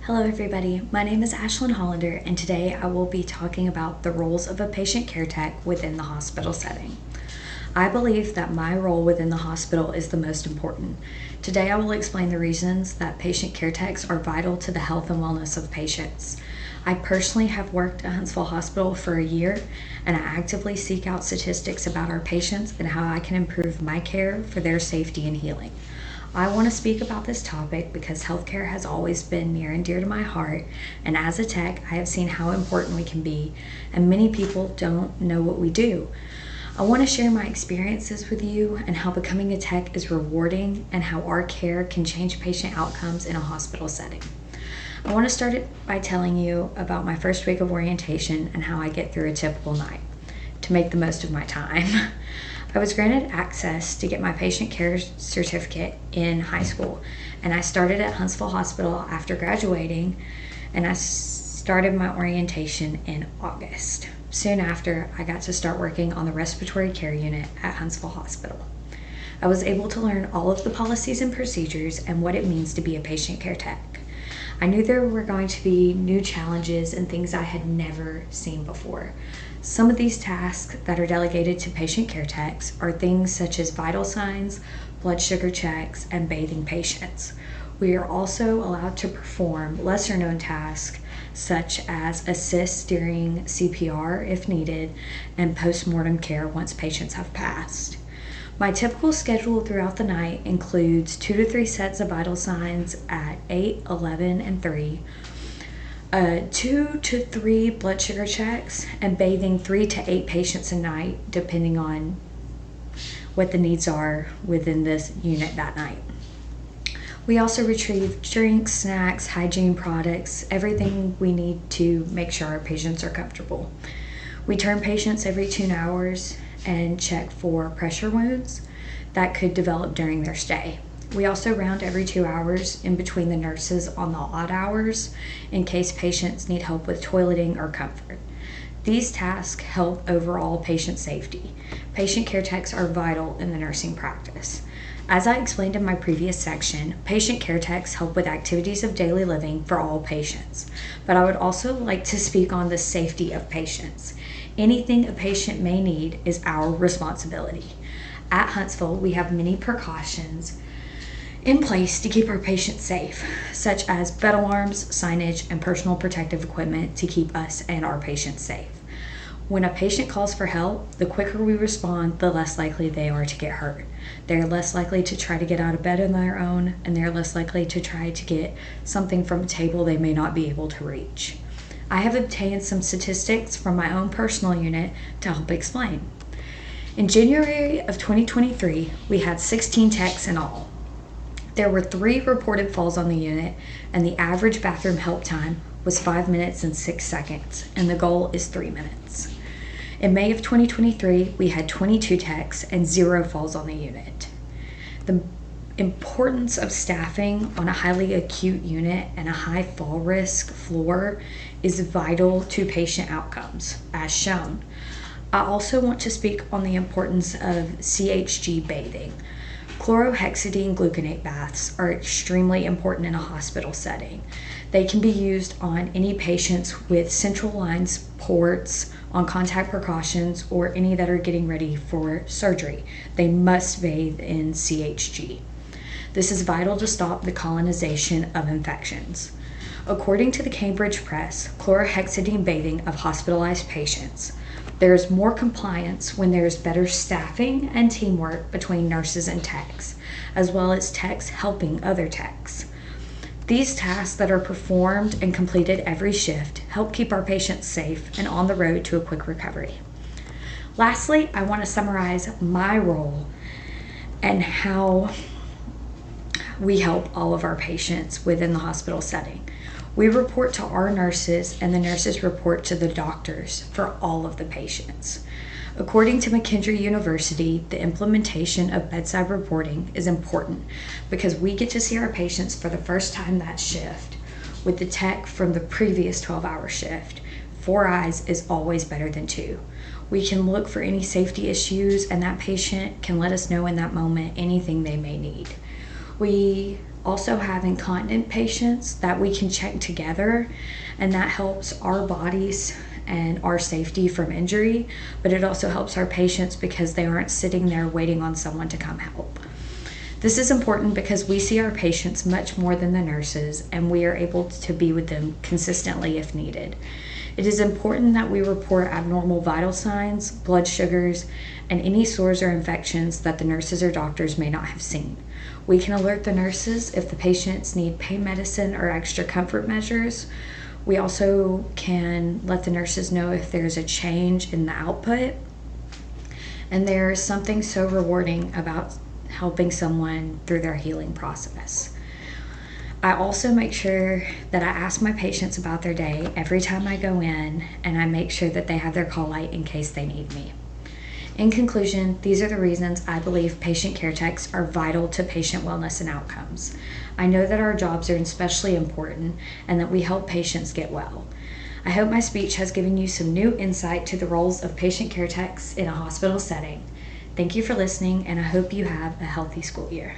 Hello everybody, my name is Ashlyn Hollander and today I will be talking about the roles of a patient care tech within the hospital setting. I believe that my role within the hospital is the most important. Today I will explain the reasons that patient care techs are vital to the health and wellness of patients. I personally have worked at Huntsville Hospital for a year and I actively seek out statistics about our patients and how I can improve my care for their safety and healing. I want to speak about this topic because healthcare has always been near and dear to my heart, and as a tech, I have seen how important we can be, and many people don't know what we do. I want to share my experiences with you and how becoming a tech is rewarding and how our care can change patient outcomes in a hospital setting. I want to start it by telling you about my first week of orientation and how I get through a typical night to make the most of my time. I was granted access to get my patient care certificate in high school, and I started at Huntsville Hospital after graduating, and I started my orientation in August. Soon after, I got to start working on the respiratory care unit at Huntsville Hospital. I was able to learn all of the policies and procedures and what it means to be a patient care tech. I knew there were going to be new challenges and things I had never seen before. Some of these tasks that are delegated to patient care techs are things such as vital signs, blood sugar checks, and bathing patients. We are also allowed to perform lesser known tasks such as assist during CPR if needed and post-mortem care once patients have passed. My typical schedule throughout the night includes 2 to 3 sets of vital signs at 8, 11, and 3, 2 to 3 blood sugar checks, and bathing 3 to 8 patients a night, depending on what the needs are within this unit that night. We also retrieve drinks, snacks, hygiene products, everything we need to make sure our patients are comfortable. We turn patients every 2 hours and check for pressure wounds that could develop during their stay. We also round every 2 hours in between the nurses on the odd hours in case patients need help with toileting or comfort. These tasks help overall patient safety. Patient care techs are vital in the nursing practice. As I explained in my previous section, patient care techs help with activities of daily living for all patients. But I would also like to speak on the safety of patients. Anything a patient may need is our responsibility. At Huntsville, we have many precautions in place to keep our patients safe, such as bed alarms, signage, and personal protective equipment to keep us and our patients safe. When a patient calls for help, the quicker we respond, the less likely they are to get hurt. They're less likely to try to get out of bed on their own, and they're less likely to try to get something from a table they may not be able to reach. I have obtained some statistics from my own personal unit to help explain. In January of 2023, we had 16 techs in all. There were 3 reported falls on the unit, and the average bathroom help time was 5 minutes and 6 seconds, and the goal is 3 minutes. In May of 2023, we had 22 techs and 0 falls on the unit. The importance of staffing on a highly acute unit and a high fall risk floor is vital to patient outcomes, as shown. I also want to speak on the importance of CHG bathing. Chlorhexidine gluconate baths are extremely important in a hospital setting. They can be used on any patients with central lines, ports, on contact precautions, or any that are getting ready for surgery. They must bathe in CHG. This is vital to stop the colonization of infections. According to the Cambridge Press, chlorhexidine bathing of hospitalized patients, there is more compliance when there is better staffing and teamwork between nurses and techs, as well as techs helping other techs. These tasks that are performed and completed every shift help keep our patients safe and on the road to a quick recovery. Lastly, I want to summarize my role and how we help all of our patients within the hospital setting. We report to our nurses, and the nurses report to the doctors for all of the patients. According to McKendree University, the implementation of bedside reporting is important because we get to see our patients for the first time that shift with the tech from the previous 12-hour shift. 4 eyes is always better than 2. We can look for any safety issues, and that patient can let us know in that moment anything they may need. We also have incontinent patients that we can check together, and that helps our bodies and our safety from injury, but it also helps our patients because they aren't sitting there waiting on someone to come help. This is important because we see our patients much more than the nurses, and we are able to be with them consistently if needed. It is important that we report abnormal vital signs, blood sugars, and any sores or infections that the nurses or doctors may not have seen. We can alert the nurses if the patients need pain medicine or extra comfort measures. We also can let the nurses know if there's a change in the output. And there's something so rewarding about helping someone through their healing process. I also make sure that I ask my patients about their day every time I go in, and I make sure that they have their call light in case they need me. In conclusion, these are the reasons I believe patient care techs are vital to patient wellness and outcomes. I know that our jobs are especially important and that we help patients get well. I hope my speech has given you some new insight to the roles of patient care techs in a hospital setting. Thank you for listening, and I hope you have a healthy school year.